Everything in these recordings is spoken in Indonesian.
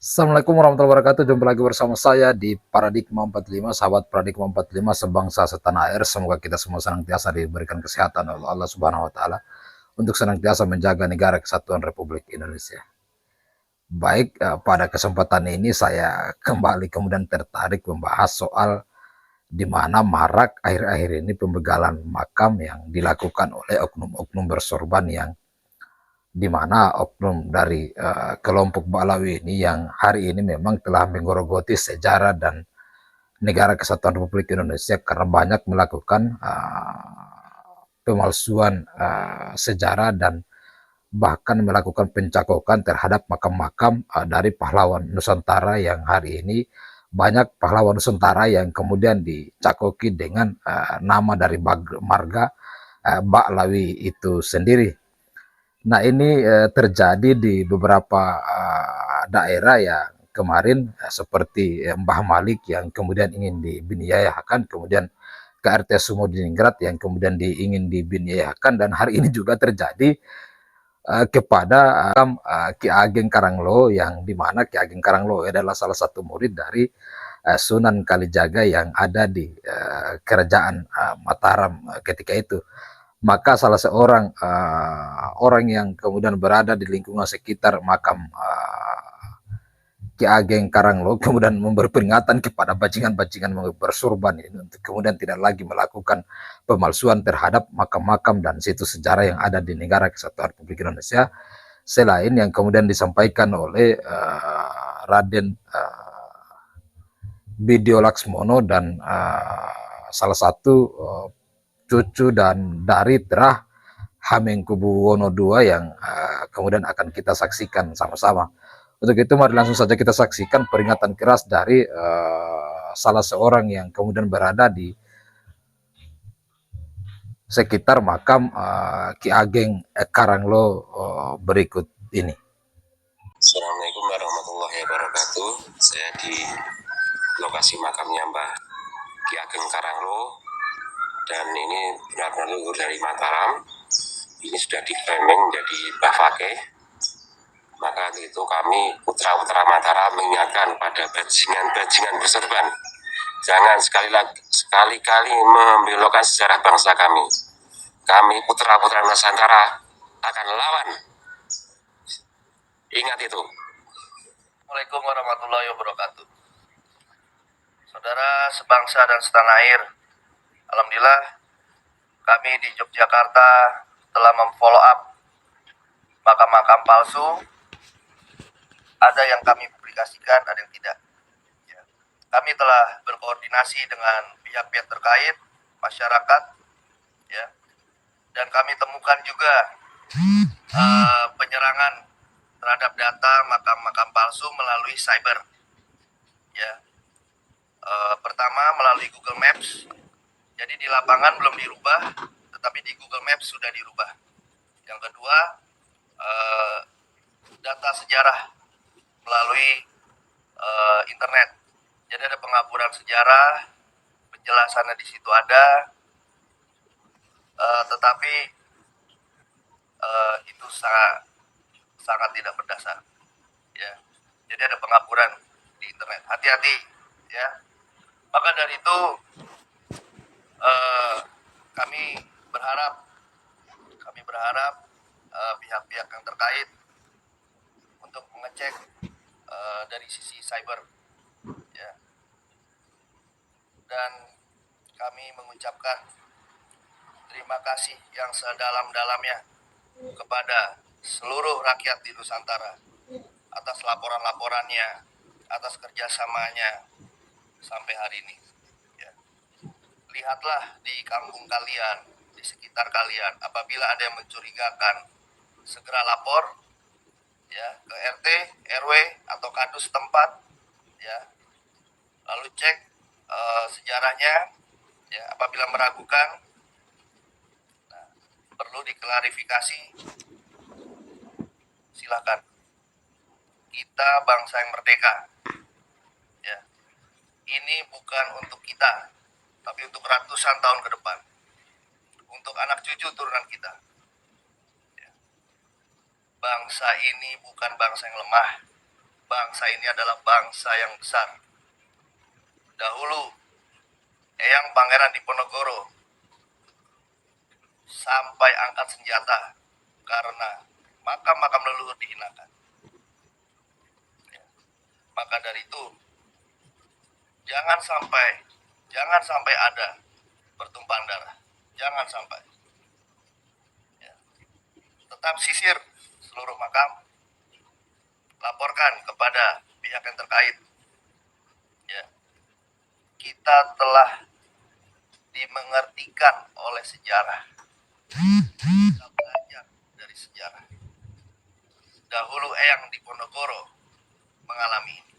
Assalamualaikum warahmatullahi wabarakatuh. Jumpa lagi bersama saya di Paradigma 45, sahabat Paradigma 45 sebangsa setanah air. Semoga kita semua senantiasa diberikan kesehatan oleh Allah Subhanahu wa taala untuk senantiasa menjaga negara kesatuan Republik Indonesia. Baik, pada kesempatan ini saya kembali kemudian tertarik membahas soal di mana marak akhir-akhir ini pembegalan makam yang dilakukan oleh oknum-oknum bersorban yang di mana oknum dari kelompok Ba'alawi ini yang hari ini memang telah menggerogoti sejarah dan negara kesatuan Republik Indonesia karena banyak melakukan pemalsuan sejarah dan bahkan melakukan pencakokan terhadap makam-makam dari pahlawan Nusantara yang hari ini banyak pahlawan Nusantara yang kemudian dicakoki dengan nama dari marga Ba'alawi itu sendiri. Nah, ini terjadi di beberapa daerah yang kemarin seperti Mbah Malik yang kemudian ingin dibiniayakan, kemudian KRT Sumodiningrat yang kemudian ingin dibiniayakan, dan hari ini juga terjadi kepada Ki Ageng Karanglo, yang dimana Ki Ageng Karanglo adalah salah satu murid dari Sunan Kalijaga yang ada di kerajaan Mataram ketika itu. Maka salah seorang orang yang kemudian berada di lingkungan sekitar makam Ki Ageng Karanglo kemudian memberi peringatan kepada bajingan-bajingan bersurban ini untuk kemudian tidak lagi melakukan pemalsuan terhadap makam-makam dan situs sejarah yang ada di negara kesatuan Republik Indonesia, selain yang kemudian disampaikan oleh Raden Bidyo Laksmono dan salah satu cucu dan dari Terah Hamengkubuwono II yang kemudian akan kita saksikan sama-sama. Untuk itu mari langsung saja kita saksikan peringatan keras dari salah seorang yang kemudian berada di sekitar makam Ki Ageng Karanglo berikut ini. Assalamualaikum warahmatullahi wabarakatuh. Saya di lokasi makamnya Mbah Ki Ageng Karanglo, dan ini benar-benar leluhur dari Mataram. Ini sudah di-framing menjadi Mbah Fakih. Maka itu kami putra-putra Mataram mengingatkan pada bajingan-bajingan berserban, jangan sekali-kali membelokkan sejarah bangsa kami. Kami putra-putra Nusantara akan lawan. Ingat itu. Assalamualaikum warahmatullahi wabarakatuh. Saudara sebangsa dan setanah air, alhamdulillah kami di Yogyakarta telah memfollow up makam-makam palsu. Ada yang kami publikasikan, ada yang tidak. Ya. Kami telah berkoordinasi dengan pihak-pihak terkait, masyarakat, ya, dan kami temukan juga penyerangan terhadap data makam-makam palsu melalui cyber. Ya, pertama melalui Google Maps. Jadi di lapangan belum dirubah, tetapi di Google Maps sudah dirubah. Yang kedua, data sejarah melalui internet. Jadi ada pengaburan sejarah, penjelasannya di situ ada, tetapi itu sangat tidak berdasar. Ya, jadi ada pengaburan di internet. Hati-hati, ya. Maka dari itu kami berharap pihak-pihak yang terkait untuk mengecek dari sisi cyber, ya. Dan kami mengucapkan terima kasih yang sedalam-dalamnya kepada seluruh rakyat di Nusantara atas laporan-laporannya, atas kerjasamanya sampai hari ini. Ya. Lihatlah di kampung kalian, di sekitar kalian, apabila ada yang mencurigakan, segera lapor, ya, ke RT, RW atau kadus tempat, ya. Lalu cek sejarahnya, ya. Apabila meragukan, nah, perlu diklarifikasi, silakan. Kita bangsa yang merdeka, ya. Ini bukan untuk kita, tapi untuk ratusan tahun ke depan, untuk anak cucu turunan kita. Ya. Bangsa ini bukan bangsa yang lemah, bangsa ini adalah bangsa yang besar. Dahulu, Eyang Pangeran Diponegoro sampai angkat senjata karena makam-makam leluhur dihinakan. Maka dari itu, jangan sampai ada pertumpahan darah. Jangan sampai. Ya. Tetap sisir seluruh makam, laporkan kepada pihak yang terkait. Ya. Kita telah dimengertikan oleh sejarah. Kita belajar dari sejarah. Dahulu Eyang Diponegoro mengalami ini.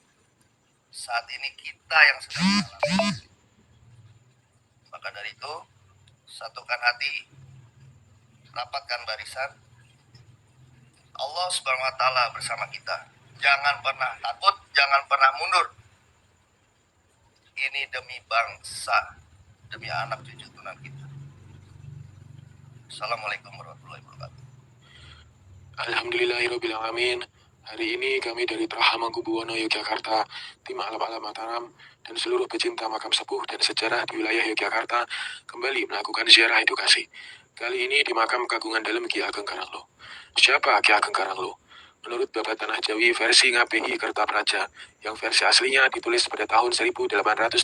Saat ini kita yang sedang mengalami. Maka dari itu, satukan hati, rapatkan barisan. Allah Subhanahu wa Ta'ala bersama kita. Jangan pernah takut, jangan pernah mundur. Ini demi bangsa, demi anak cucu turunan kita. Assalamualaikum warahmatullahi wabarakatuh. Alhamdulillahirrabbilalamin. Hari ini kami dari Trahamangkubuwono, Yogyakarta, tim alam-alam Mataram, dan seluruh pecinta makam sepuh dan sejarah di wilayah Yogyakarta kembali melakukan ziarah edukasi. Kali ini di makam Kagungan Dalem Ki Ageng Karanglo. Siapa Ki Ageng Karanglo? Menurut Babat Tanah Jawi versi Ngabehi Kertapraja, yang versi aslinya ditulis pada tahun 1874,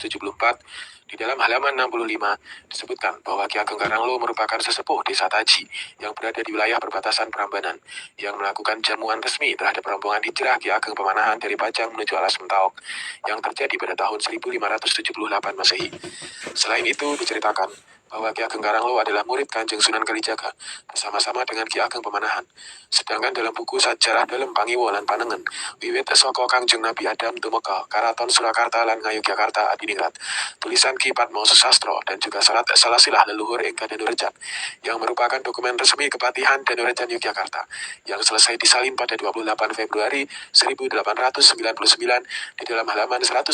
di dalam halaman 65 disebutkan bahwa Ki Ageng Karanglo merupakan sesepuh desa Taji yang berada di wilayah perbatasan Prambanan, yang melakukan jamuan resmi terhadap rombongan hijrah Ki Ageng Pemanahan dari Pajang menuju Alas Mentaok, yang terjadi pada tahun 1578 Masehi. Selain itu diceritakan bahwa Ki Ageng Karanglo adalah murid Kanjeng Sunan Kalijaga bersama-sama dengan Ki Ageng Pemanahan. Sedangkan dalam buku Sajarah Dalem Pangiwo lan Panengen, wiwit saka Kangjeng Nabi Adam tumeka Karaton Surakarta lan Ngayogyakarta Adiningrat, tulisan Ki Padma Susastro dan juga Serat Salasilah Leluhur ing Danurejan, yang merupakan dokumen resmi Kepatihan Danurejan Yogyakarta, yang selesai disalin pada 28 Februari 1899 di dalam halaman 190,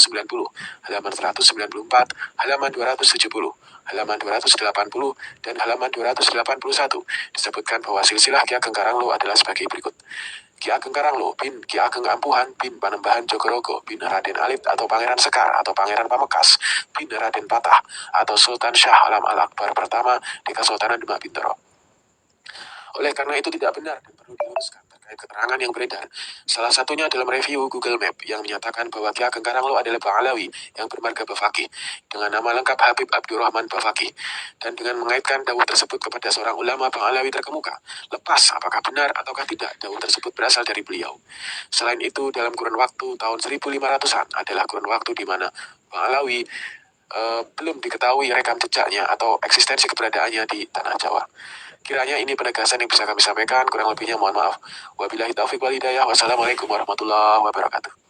halaman 194, halaman 270, halaman 280, dan halaman 281 disebutkan bahwa silsilah Ki Ageng Karanglo adalah sebagai berikut. Ki Ageng Karanglo bin Ki Ageng Ampuhan bin Panembahan Jogorogo bin Raden Alit atau Pangeran Sekar atau Pangeran Pamekas bin Raden Patah atau Sultan Syah Alam Al-Akbar pertama di Kesultanan Demak Bintoro. Oleh karena itu tidak benar dan perlu diluruskan terkait keterangan yang beredar. Salah satunya dalam review Google Map yang menyatakan bahwa Ki Ageng Karanglo adalah Bang Alawi yang bermarga Bafaki dengan nama lengkap Habib Abdurrahman Bafaki, dan dengan mengaitkan dawuh tersebut kepada seorang ulama Bang Alawi terkemuka. Lepas apakah benar ataukah tidak dawuh tersebut berasal dari beliau. Selain itu, dalam kurun waktu tahun 1500-an adalah kurun waktu di mana Bang Alawi belum diketahui rekam jejaknya atau eksistensi keberadaannya di tanah Jawa. Kiranya ini penegasan yang bisa kami sampaikan, kurang lebihnya mohon maaf. Wabillahi taufiq wal hidayah. Wassalamualaikum warahmatullahi wabarakatuh.